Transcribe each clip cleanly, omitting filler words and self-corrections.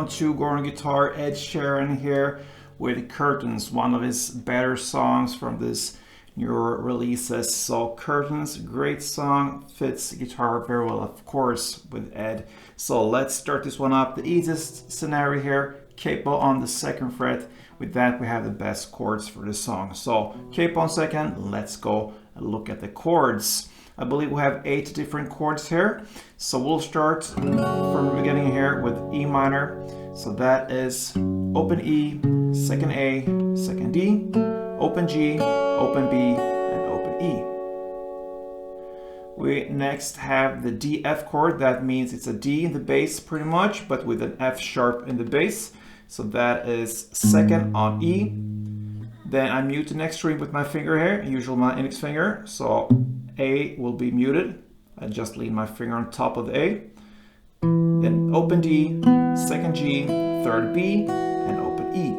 3-on-2 Gordon guitar, Ed Sheeran here with Curtains, one of his better songs from this newer releases. So Curtains, great song, fits guitar very well, of course, with Ed. So let's start this one up. The easiest scenario here, capo on the 2nd fret. With that, we have the best chords for the song. So capo on 2nd, let's go and look at the chords. I believe we have 8 different chords here. So we'll start from the beginning here with E minor. So that is open E, 2nd A, 2nd D, open G, open B, and open E. We next have the D F chord. That means it's a D in the bass pretty much, but with an F sharp in the bass. So that is 2nd on E. Then I mute the next string with my finger here, usually my index finger. So A will be muted. I just lean my finger on top of the A. Then open D, 2nd G, 3rd B, and open E.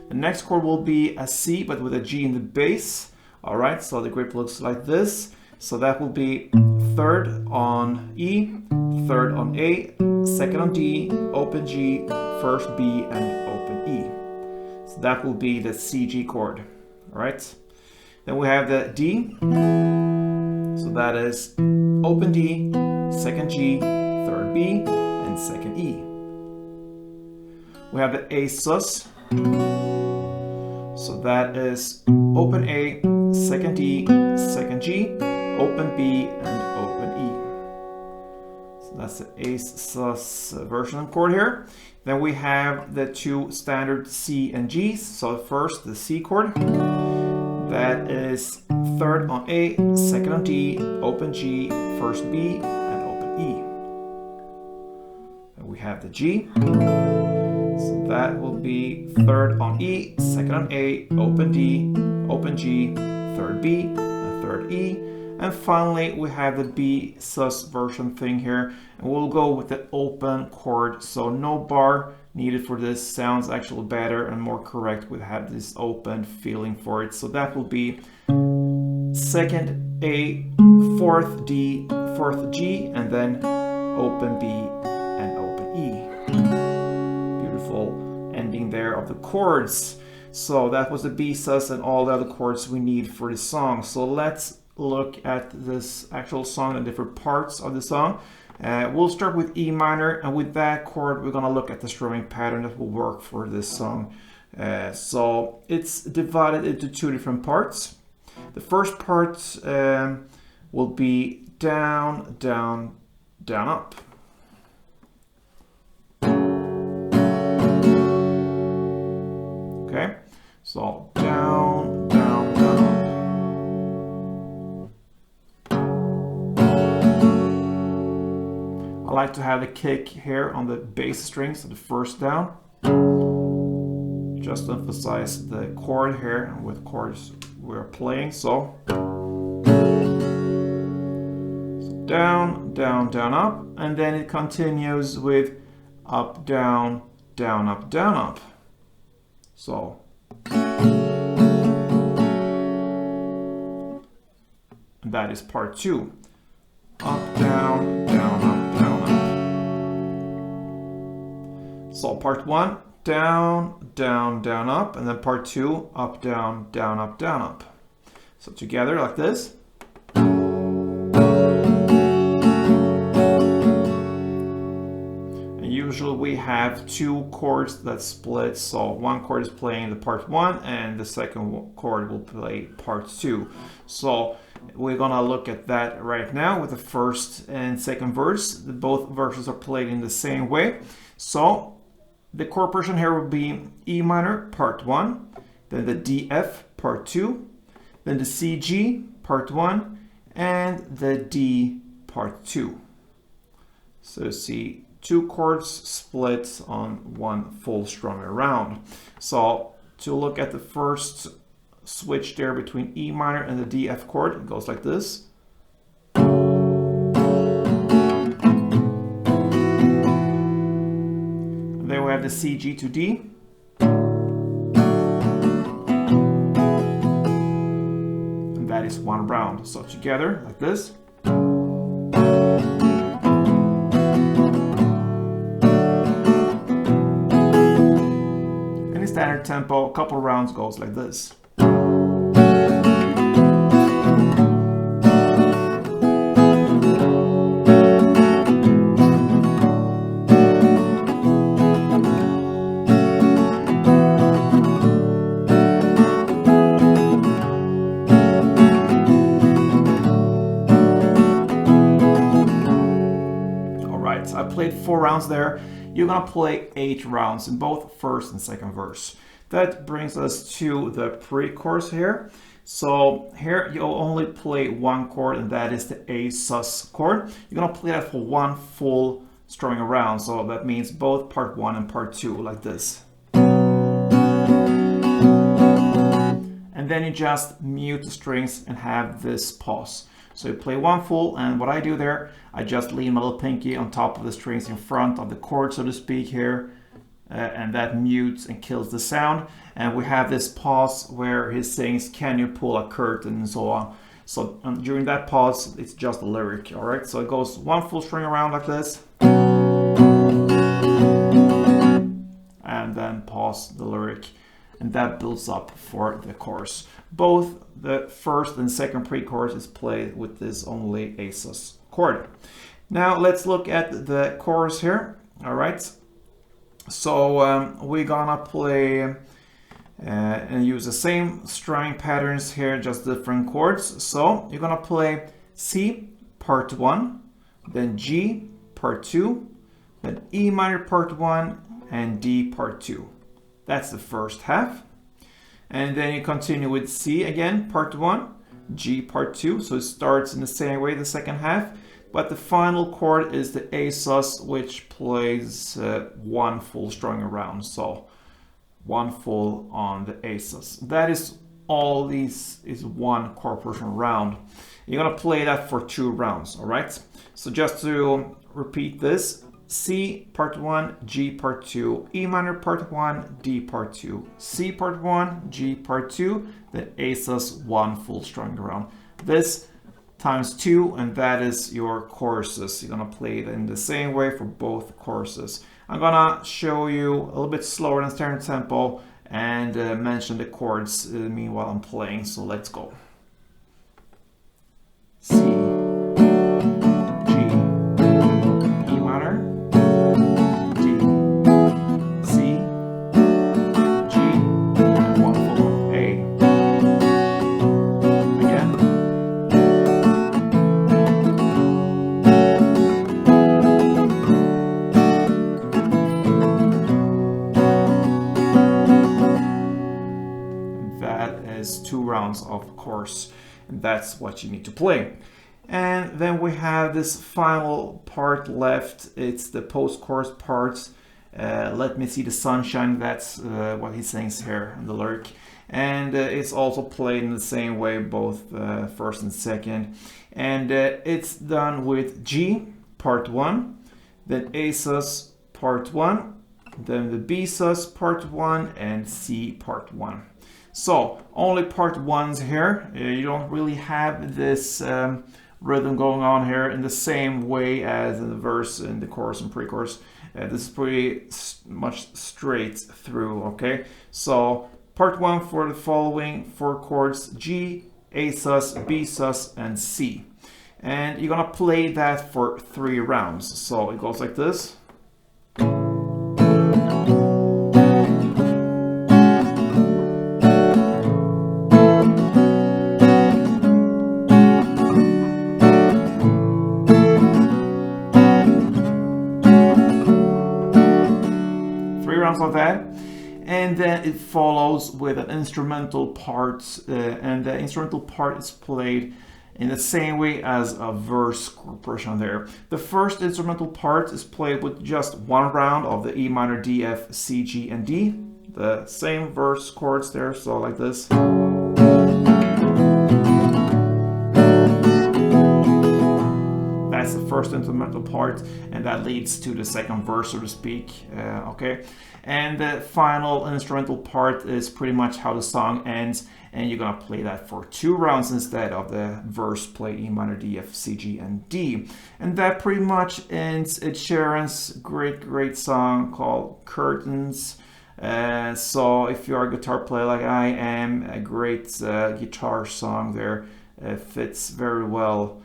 The next chord will be a C, but with a G in the bass. All right, so the grip looks like this. So that will be 3rd on E, 3rd on A, 2nd on D, open G, 1st B, and open E. So that will be the C G chord. All right. Then we have the D. So that is open D, 2nd G, 3rd B, and 2nd E. We have the A sus. So that is open A, 2nd D, 2nd G, open B, and open E. So that's the A sus version chord here. Then we have the 2 standard C and Gs. So first the C chord. That is 3rd on A, 2nd on D, open G, 1st B, and open E. And we have the G. So that will be 3rd on E, 2nd on A, open D, open G, 3rd B, and 3rd E. And finally, we have the B sus version thing here. And we'll go with the open chord. So no bar needed for this. Sounds actually better and more correct with have this open feeling for it. So that will be 2nd A, 4th D, 4th G, and then open B and open E. Beautiful ending there of the chords. So that was the B sus and all the other chords we need for the song. So let's look at this actual song and different parts of the song. We'll start with E minor, and with that chord we're going to look at the strumming pattern that will work for this song. So it's divided into 2 different parts. The first part will be down, down, down, up. Okay, so down, down, down, up. I like to have the kick here on the bass string, so the first down. Just to emphasize the chord here and what chords we're playing. So down, down, down, up, and then it continues with up, down, down, up, down, up. So and that is part 2. Up, down, down, up, down, up. So part 1, down, down, down, up, and then part 2, up, down, down, up, down, up. So together like this. And usually we have 2 chords that split, so one chord is playing the part 1 and the second chord will play part 2. So we're gonna look at that right now with the first and second verse. Both verses are played in the same way. So the chord progression here will be E minor, part 1, then the D F, part 2, then the C G, part 1, and the D, part 2. So see 2 chords split on 1 full strumming round. So to look at the first switch there between E minor and the D F chord, it goes like this. And then we have the C G to D. And that is 1 round. So together like this. standard tempo, a couple rounds goes like this. I played 4 rounds there. You're gonna play 8 rounds in both first and second verse. That brings us to the pre-chorus here. So here you'll only play one chord, and that is the A sus chord. You're gonna play that for 1 full strumming around. So that means both part 1 and part 2, like this. And then you just mute the strings and have this pause. So you play 1 full, and what I do there, I just lean my little pinky on top of the strings in front of the chord, so to speak, here, and that mutes and kills the sound. And we have this pause where he sings, "Can you pull a curtain?" and so on. So during that pause, it's just a lyric, all right? So it goes 1 full string around like this, and then pause the lyric. And that builds up for the chorus. Both the first and second pre-chorus is played with this only A sus chord. Now let's look at the chorus here. All right. So we're gonna play and use the same strumming patterns here, just different chords. So you're gonna play C part 1, then G part 2, then E minor part 1, and D part 2. That's the first half. And then you continue with C again, part 1, G part 2. So it starts in the same way, the second half. But the final chord is the A sus, which plays 1 full strumming around. So 1 full on the A sus. That is all these is 1 chord progression round. You're gonna play that for 2 rounds, all right? So just to repeat this, C part 1, G part 2, E minor part 1, D part 2, C part 1, G part 2, then A sus 1 full strumming around. This times 2, and that is your choruses. You're gonna play it in the same way for both choruses. I'm gonna show you a little bit slower than standard tempo and mention the chords meanwhile I'm playing. So let's go. C, G, E minor, D, C, G, and 1 full A. Again. And that is 2 rounds, of course, and that's what you need to play. And then we have this final part left. It's the post-chorus part. Let me see the sunshine. That's what he sings here in the lyric. And it's also played in the same way, both first and second. And it's done with G, part 1, then A sus, part 1, then the B sus, part 1, and C, part 1. So only part 1's here. You don't really have this rhythm going on here in the same way as in the verse, in the chorus and pre-chorus. This is pretty much straight through, okay? So part 1 for the following 4 chords: G, A sus, B sus, and C. And you're gonna play that for 3 rounds. So it goes like this. 3 rounds of that, and then it follows with an instrumental part, and the instrumental part is played in the same way as a verse portion there. The first instrumental part is played with just 1 round of the E minor, D, F, C, G, and D. The same verse chords there, so like this. That's the first instrumental part, and that leads to the second verse, so to speak, okay? And the final instrumental part is pretty much how the song ends, and you're gonna play that for 2 rounds instead of the verse played E minor, D, F, C, G, and D. And that pretty much ends Ed Sheeran's great song called Curtains. So if you're a guitar player like I am, a great guitar song there fits very well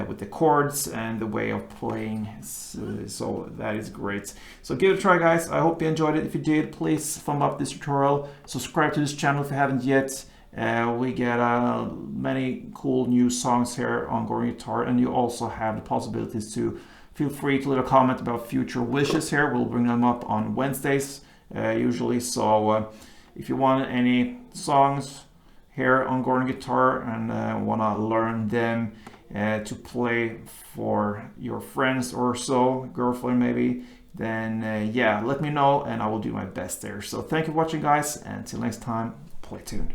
with the chords and the way of playing, so that is great. So give it a try, guys. I hope you enjoyed it. If you did, please thumb up this tutorial, subscribe to this channel if you haven't yet. We get many cool new songs here on Goring Guitar, and you also have the possibilities to feel free to leave a comment about future wishes here. We'll bring them up on Wednesdays usually. So if you want any songs here on Goring Guitar and want to learn them to play for your friends or so, girlfriend maybe, then yeah, let me know and I will do my best there. So thank you for watching, guys, and until next time, play tuned.